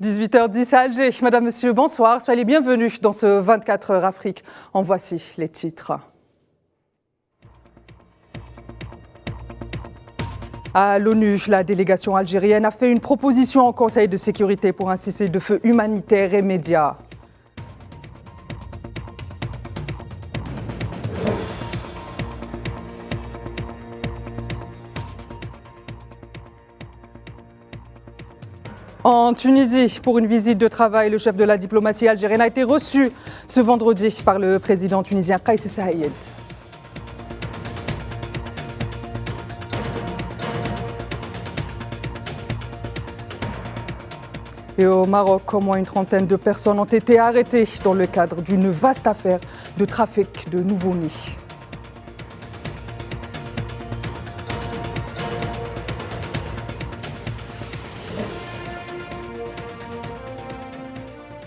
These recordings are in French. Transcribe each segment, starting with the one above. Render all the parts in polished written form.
18h10 à Alger. Madame, Monsieur, bonsoir. Soyez les bienvenus dans ce 24 heures Afrique. En voici les titres. À l'ONU, la délégation algérienne a fait une proposition au Conseil de sécurité pour un cessez-le-feu humanitaire immédiat. En Tunisie, pour une visite de travail, le chef de la diplomatie algérienne a été reçu ce vendredi par le président tunisien Kais Saied. Et au Maroc, au moins une trentaine de personnes ont été arrêtées dans le cadre d'une vaste affaire de trafic de nouveau-nés.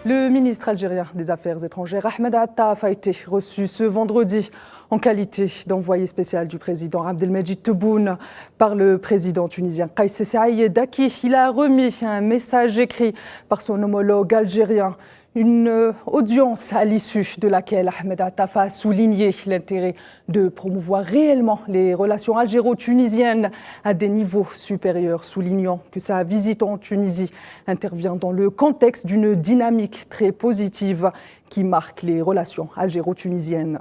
Le ministre algérien des Affaires étrangères, Ahmed Attaf, a été reçu ce vendredi en qualité d'envoyé spécial du président Abdelmejid Tebboune par le président tunisien Kais Saied, à qui il a remis un message écrit par son homologue algérien. Une audience à l'issue de laquelle Ahmed Attaf a souligné l'intérêt de promouvoir réellement les relations algéro-tunisiennes à des niveaux supérieurs, soulignant que sa visite en Tunisie intervient dans le contexte d'une dynamique très positive qui marque les relations algéro-tunisiennes.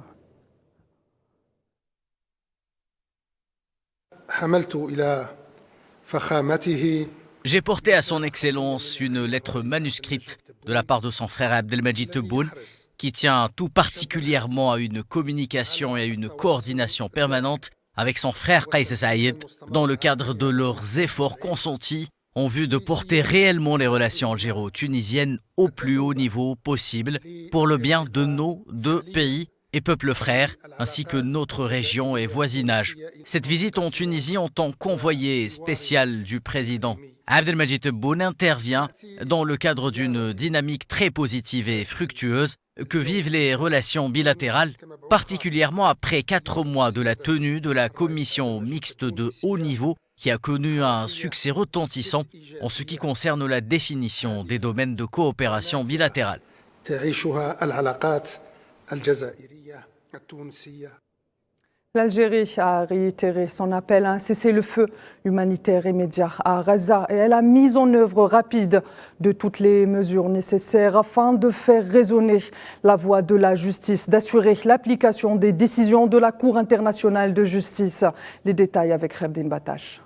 J'ai porté à son Excellence une lettre manuscrite de la part de son frère Abdelmejid Tebboune, qui tient tout particulièrement à une communication et à une coordination permanente avec son frère Kais Saied dans le cadre de leurs efforts consentis en vue de porter réellement les relations algéro-tunisiennes au plus haut niveau possible pour le bien de nos deux pays et peuples frères, ainsi que notre région et voisinage. Cette visite en Tunisie en tant qu'envoyé spécial du président Abdelmejid Tebboune intervient dans le cadre d'une dynamique très positive et fructueuse que vivent les relations bilatérales, particulièrement après 4 mois de la tenue de la commission mixte de haut niveau qui a connu un succès retentissant en ce qui concerne la définition des domaines de coopération bilatérale. L'Algérie a réitéré son appel à un cessez-le-feu humanitaire immédiat à Gaza et elle a mis en œuvre rapide de toutes les mesures nécessaires afin de faire résonner la voix de la justice, d'assurer l'application des décisions de la Cour internationale de justice. Les détails avec Kherdine Batache.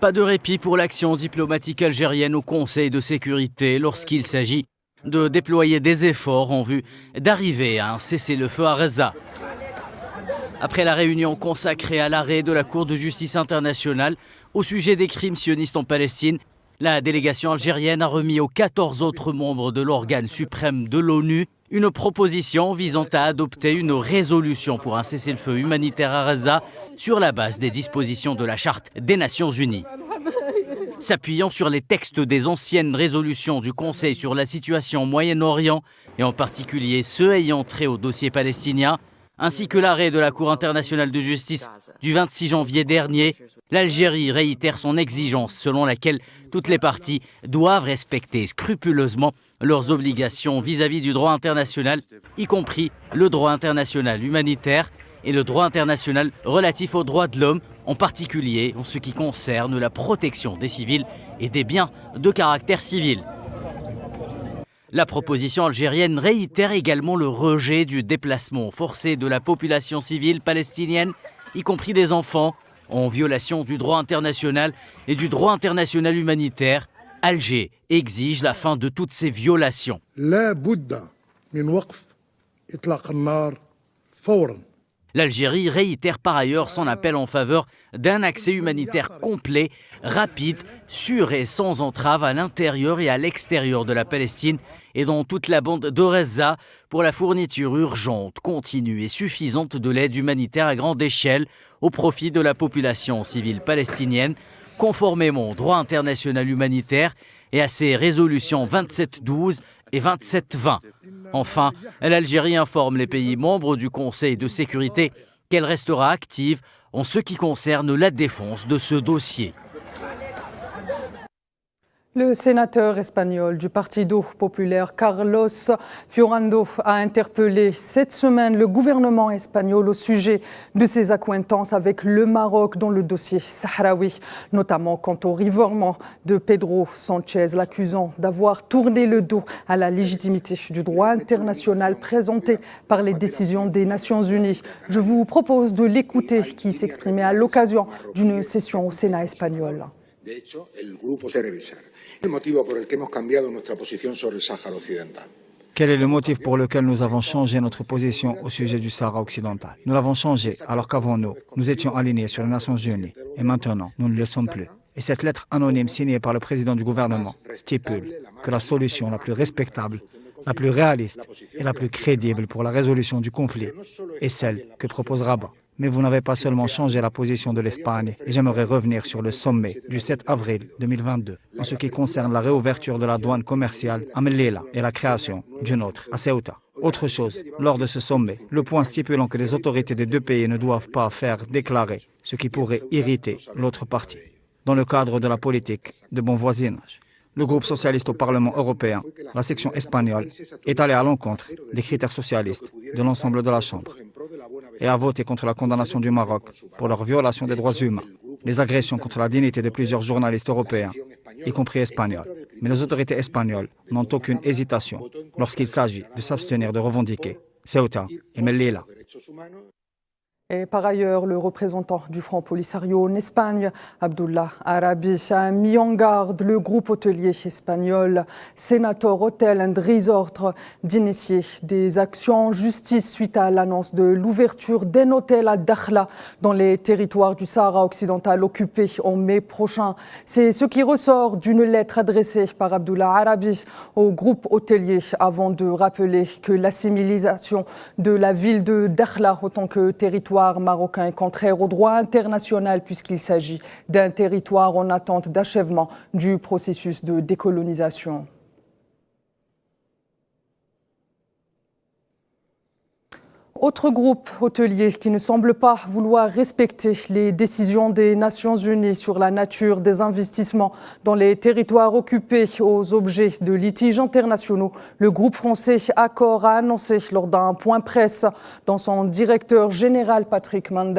Pas de répit pour l'action diplomatique algérienne au Conseil de sécurité lorsqu'il s'agit de déployer des efforts en vue d'arriver à un cessez-le-feu à Gaza. Après la réunion consacrée à l'arrêt de la Cour de justice internationale au sujet des crimes sionistes en Palestine, la délégation algérienne a remis aux 14 autres membres de l'organe suprême de l'ONU une proposition visant à adopter une résolution pour un cessez-le-feu humanitaire à Gaza sur la base des dispositions de la Charte des Nations Unies. S'appuyant sur les textes des anciennes résolutions du Conseil sur la situation au Moyen-Orient, et en particulier ceux ayant trait au dossier palestinien, ainsi que l'arrêt de la Cour internationale de justice du 26 janvier dernier, l'Algérie réitère son exigence selon laquelle toutes les parties doivent respecter scrupuleusement leurs obligations vis-à-vis du droit international, y compris le droit international humanitaire et le droit international relatif aux droits de l'homme, en particulier en ce qui concerne la protection des civils et des biens de caractère civil. La proposition algérienne réitère également le rejet du déplacement forcé de la population civile palestinienne, y compris des enfants, en violation du droit international et du droit international humanitaire. Alger exige la fin de toutes ces violations. L'Algérie réitère par ailleurs son appel en faveur d'un accès humanitaire complet, rapide, sûr et sans entrave à l'intérieur et à l'extérieur de la Palestine et dans toute la bande de Gaza pour la fourniture urgente, continue et suffisante de l'aide humanitaire à grande échelle au profit de la population civile palestinienne, conformément au droit international humanitaire et à ses résolutions 2712 et 2720. Enfin, l'Algérie informe les pays membres du Conseil de sécurité qu'elle restera active en ce qui concerne la défense de ce dossier. Le sénateur espagnol du Partido Populaire, Carlos Fiorando, a interpellé cette semaine le gouvernement espagnol au sujet de ses accointances avec le Maroc dans le dossier sahraoui, notamment quant au revirement de Pedro Sánchez, l'accusant d'avoir tourné le dos à la légitimité du droit international présenté par les décisions des Nations Unies. Je vous propose de l'écouter, qui s'exprimait à l'occasion d'une session au Sénat espagnol. De hecho, el grupo se revisar. El motivo por el que hemos cambiado nuestra posición sobre el Sáhara Occidental. Quel est le motif pour lequel nous avons changé notre position au sujet du Sahara occidental? Nous l'avons changé alors qu'avant nous étions alignés sur les Nations Unies. Et maintenant, nous ne le sommes plus. Et cette lettre anonyme signée par le président du gouvernement stipule que la solution la plus respectable, la plus réaliste et la plus crédible pour la résolution du conflit est celle que propose Rabat. Mais vous n'avez pas seulement changé la position de l'Espagne, et j'aimerais revenir sur le sommet du 7 avril 2022, en ce qui concerne la réouverture de la douane commerciale à Melilla et la création d'une autre à Ceuta. Autre chose, lors de ce sommet, le point stipulant que les autorités des deux pays ne doivent pas faire déclarer ce qui pourrait irriter l'autre partie, dans le cadre de la politique de bon voisinage. Le groupe socialiste au Parlement européen, la section espagnole, est allé à l'encontre des critères socialistes de l'ensemble de la Chambre et a voté contre la condamnation du Maroc pour leur violation des droits humains, les agressions contre la dignité de plusieurs journalistes européens, y compris espagnols. Mais les autorités espagnoles n'ont aucune hésitation lorsqu'il s'agit de s'abstenir de revendiquer Ceuta et Melilla. Et par ailleurs, le représentant du Front Polisario en Espagne, Abdullah Arabi, a mis en garde le groupe hôtelier espagnol Senator Hotel and Resort d'initier des actions en justice suite à l'annonce de l'ouverture d'un hôtel à Dakhla dans les territoires du Sahara occidental occupés en mai prochain. C'est ce qui ressort d'une lettre adressée par Abdullah Arabi au groupe hôtelier avant de rappeler que l'assimilation de la ville de Dakhla en tant que territoire marocain est contraire au droit international puisqu'il s'agit d'un territoire en attente d'achèvement du processus de décolonisation. Autre groupe hôtelier qui ne semble pas vouloir respecter les décisions des Nations Unies sur la nature des investissements dans les territoires occupés aux objets de litiges internationaux. Le groupe français Accor a annoncé lors d'un point presse dans son directeur général Patrick Mendes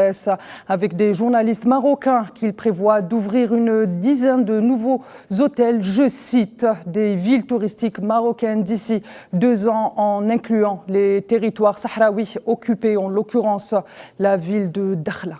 avec des journalistes marocains qu'il prévoit d'ouvrir une dizaine de nouveaux hôtels, je cite, des villes touristiques marocaines d'ici 2 ans en incluant les territoires sahraouis occupé, en l'occurrence la ville de Dakhla.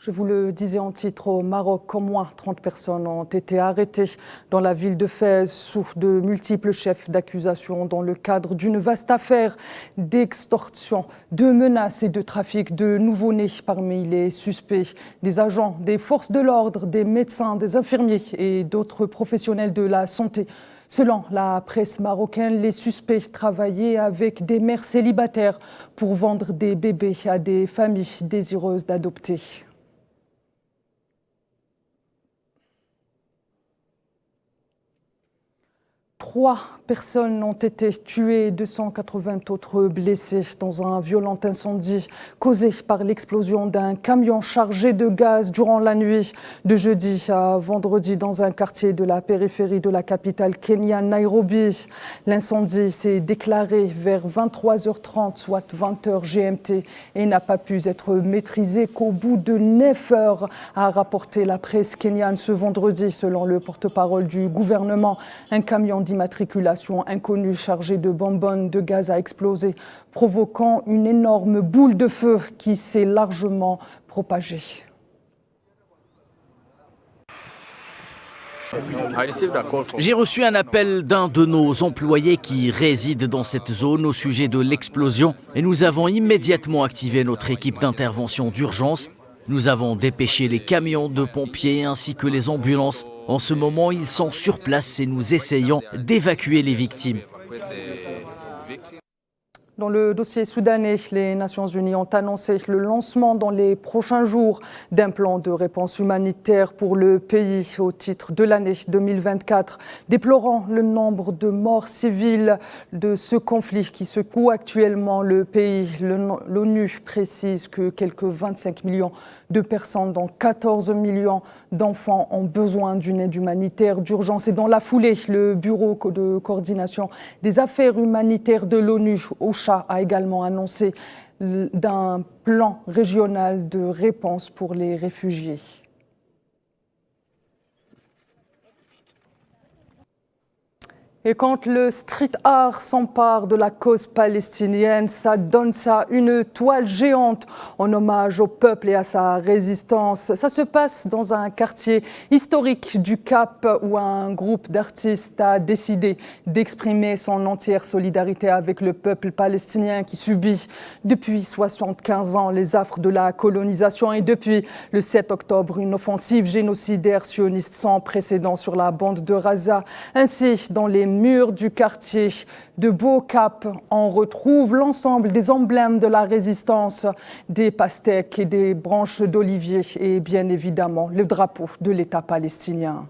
Je vous le disais en titre, au Maroc, au moins 30 personnes ont été arrêtées dans la ville de Fès sous de multiples chefs d'accusation dans le cadre d'une vaste affaire d'extorsion, de menaces et de trafic de nouveau-nés parmi les suspects. Des agents, des forces de l'ordre, des médecins, des infirmiers et d'autres professionnels de la santé. Selon la presse marocaine, les suspects travaillaient avec des mères célibataires pour vendre des bébés à des familles désireuses d'adopter. 3 personnes ont été tuées et 280 autres blessées dans un violent incendie causé par l'explosion d'un camion chargé de gaz durant la nuit de jeudi à vendredi dans un quartier de la périphérie de la capitale kenyane, Nairobi. L'incendie s'est déclaré vers 23h30, soit 20h GMT, et n'a pas pu être maîtrisé qu'au bout de 9 heures, a rapporté la presse kenyane ce vendredi. Selon le porte-parole du gouvernement, un camion d'immatriculation inconnue chargé de bonbonnes de gaz a explosé, provoquant une énorme boule de feu qui s'est largement propagée. J'ai reçu un appel d'un de nos employés qui réside dans cette zone au sujet de l'explosion et nous avons immédiatement activé notre équipe d'intervention d'urgence. Nous avons dépêché les camions de pompiers ainsi que les ambulances. En ce moment, ils sont sur place et nous essayons d'évacuer les victimes. Dans le dossier soudanais, les Nations Unies ont annoncé le lancement dans les prochains jours d'un plan de réponse humanitaire pour le pays au titre de l'année 2024, déplorant le nombre de morts civiles de ce conflit qui secoue actuellement le pays. L'ONU précise que quelques 25 millions de personnes, dont 14 millions d'enfants, ont besoin d'une aide humanitaire d'urgence. Et dans la foulée, le Bureau de coordination des affaires humanitaires de l'ONU, OCHA, a également annoncé d'un plan régional de réponse pour les réfugiés. Et quand le street art s'empare de la cause palestinienne, ça donne ça une toile géante en hommage au peuple et à sa résistance. Ça se passe dans un quartier historique du Cap où un groupe d'artistes a décidé d'exprimer son entière solidarité avec le peuple palestinien qui subit depuis 75 ans les affres de la colonisation et depuis le 7 octobre une offensive génocidaire sioniste sans précédent sur la bande de Gaza. Ainsi, dans les murs du quartier de Beau-Cap, on retrouve l'ensemble des emblèmes de la résistance, des pastèques et des branches d'olivier et bien évidemment le drapeau de l'État palestinien.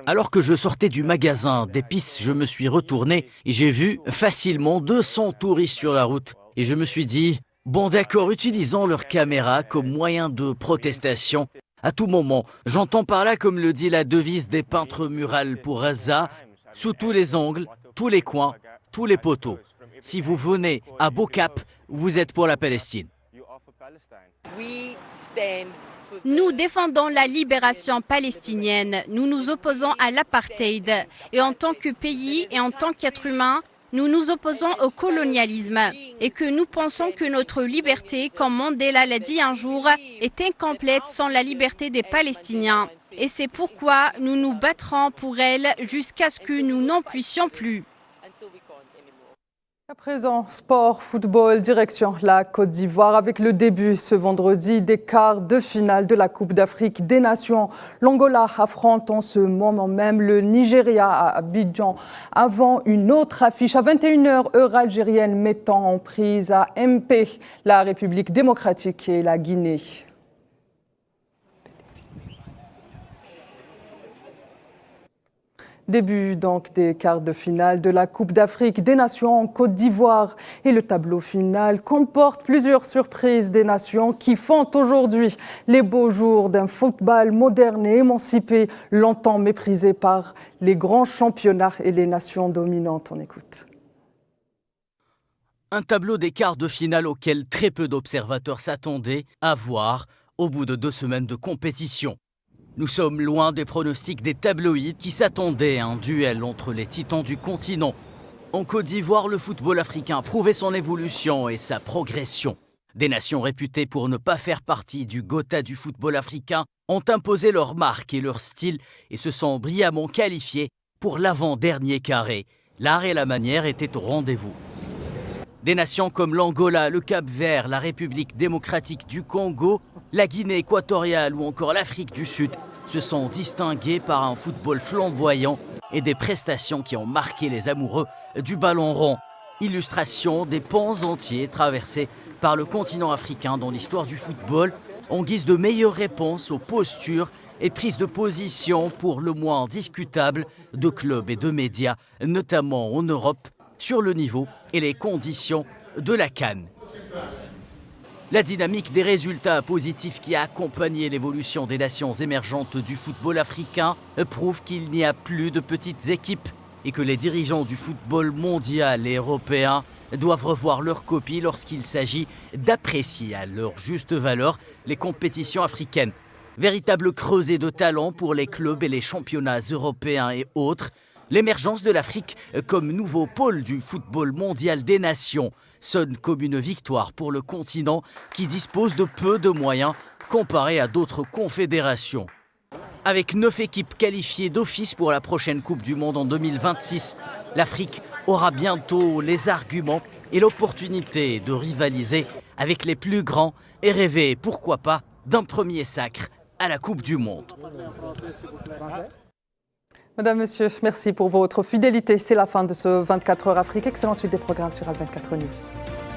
Alors que je sortais du magasin d'épices, je me suis retourné et j'ai vu facilement 200 touristes sur la route. Et je me suis dit, bon d'accord, utilisons leur caméra comme moyen de protestation. À tout moment, j'entends par là, comme le dit la devise des peintres murales pour Gaza, sous tous les angles, tous les coins, tous les poteaux. Si vous venez à Beau-Cap, vous êtes pour la Palestine. Nous défendons la libération palestinienne. Nous nous opposons à l'apartheid. Et en tant que pays et en tant qu'être humain, nous nous opposons au colonialisme et que nous pensons que notre liberté, comme Mandela l'a dit un jour, est incomplète sans la liberté des Palestiniens. Et c'est pourquoi nous nous battrons pour elle jusqu'à ce que nous n'en puissions plus. À présent, sport, football, direction la Côte d'Ivoire avec le début ce vendredi des quarts de finale de la Coupe d'Afrique des Nations. L'Angola affronte en ce moment même le Nigeria à Abidjan avant une autre affiche à 21h heure algérienne mettant en prise à MP la République démocratique et la Guinée. Début donc des quarts de finale de la Coupe d'Afrique des Nations en Côte d'Ivoire. Et le tableau final comporte plusieurs surprises des nations qui font aujourd'hui les beaux jours d'un football moderne et émancipé, longtemps méprisé par les grands championnats et les nations dominantes. On écoute. Un tableau des quarts de finale auquel très peu d'observateurs s'attendaient à voir au bout de 2 semaines de compétition. Nous sommes loin des pronostics des tabloïds qui s'attendaient à un duel entre les titans du continent. En Côte d'Ivoire, le football africain a prouvé son évolution et sa progression. Des nations réputées pour ne pas faire partie du Gotha du football africain ont imposé leur marque et leur style et se sont brillamment qualifiés pour l'avant-dernier carré. L'art et la manière étaient au rendez-vous. Des nations comme l'Angola, le Cap-Vert, la République démocratique du Congo, la Guinée équatoriale ou encore l'Afrique du Sud se sont distinguées par un football flamboyant et des prestations qui ont marqué les amoureux du ballon rond. Illustration des pans entiers traversés par le continent africain dans l'histoire du football en guise de meilleure réponse aux postures et prises de position pour le moins discutables de clubs et de médias, notamment en Europe, sur le niveau et les conditions de la CAN. La dynamique des résultats positifs qui a accompagné l'évolution des nations émergentes du football africain prouve qu'il n'y a plus de petites équipes et que les dirigeants du football mondial et européen doivent revoir leur copie lorsqu'il s'agit d'apprécier à leur juste valeur les compétitions africaines. Véritable creuset de talent pour les clubs et les championnats européens et autres, l'émergence de l'Afrique comme nouveau pôle du football mondial des nations sonne comme une victoire pour le continent qui dispose de peu de moyens comparé à d'autres confédérations. Avec 9 équipes qualifiées d'office pour la prochaine Coupe du Monde en 2026, l'Afrique aura bientôt les arguments et l'opportunité de rivaliser avec les plus grands et rêver, pourquoi pas, d'un premier sacre à la Coupe du Monde. Madame, Monsieur, merci pour votre fidélité. C'est la fin de ce 24 heures Afrique. Excellente suite des programmes sur Al 24 News.